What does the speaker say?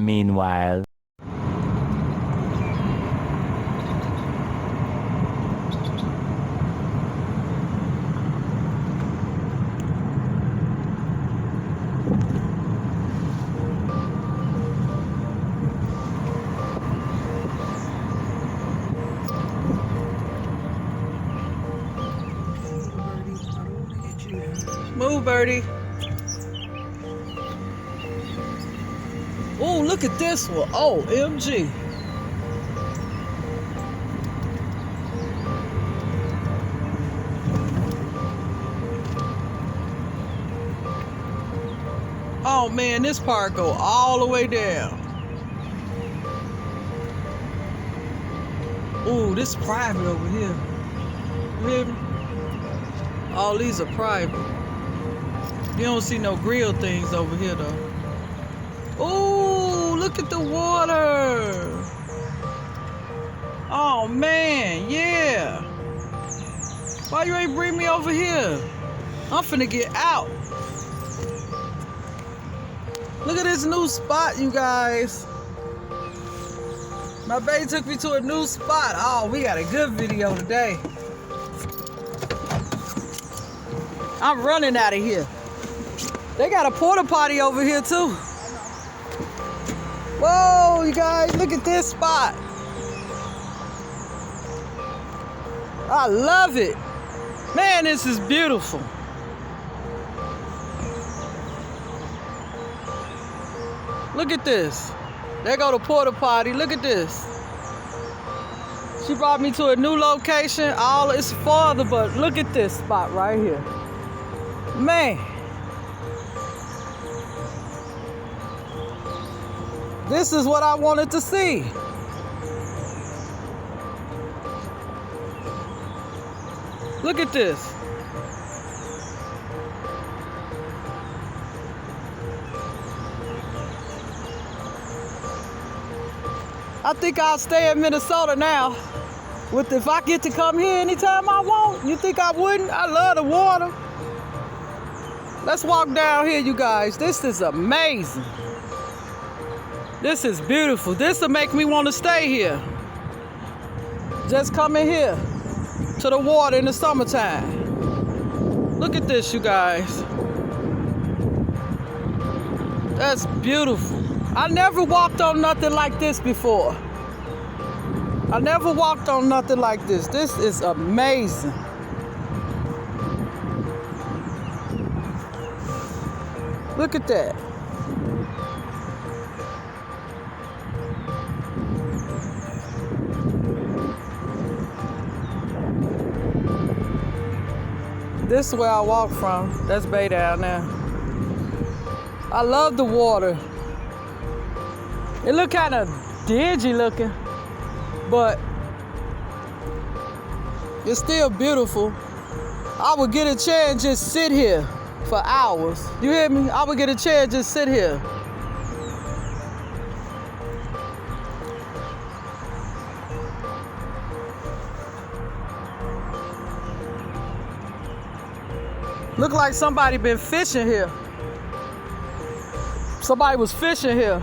Meanwhile. Move, Birdie. Oh, look at this one. Oh, MG. Oh man, this part go all the way down. Ooh, this private over here. You hear me? All these are private. You don't see no grill things over here though. Ooh, look at the water. Oh man, yeah. Why you ain't bring me over here? I'm finna get out. Look at this new spot, you guys. My baby took me to a new spot. Oh, we got a good video today. I'm running out of here. They got a porta potty over here too. Whoa, you guys, look at this spot. I love it. Man, this is beautiful. Look at this. There go the porta potty. Look at this. She brought me to a new location. All it's farther, but look at this spot right here. Man. This is what I wanted to see. Look at this. I think I'll stay in Minnesota now. If I get to come here anytime I want, you think I wouldn't? I love the water. Let's walk down here, you guys. This is amazing. This is beautiful. This will make me want to stay here. Just coming here to the water in the summertime. Look at this, you guys. That's beautiful. I never walked on nothing like this before. I never walked on nothing like this. This is amazing. Look at that. This is where I walk from. That's Bay down there. I love the water. It look kind of dingy looking, but it's still beautiful. I would get a chair and just sit here for hours. You hear me? I would get a chair and just sit here. Look like somebody been fishing here. Somebody was fishing here.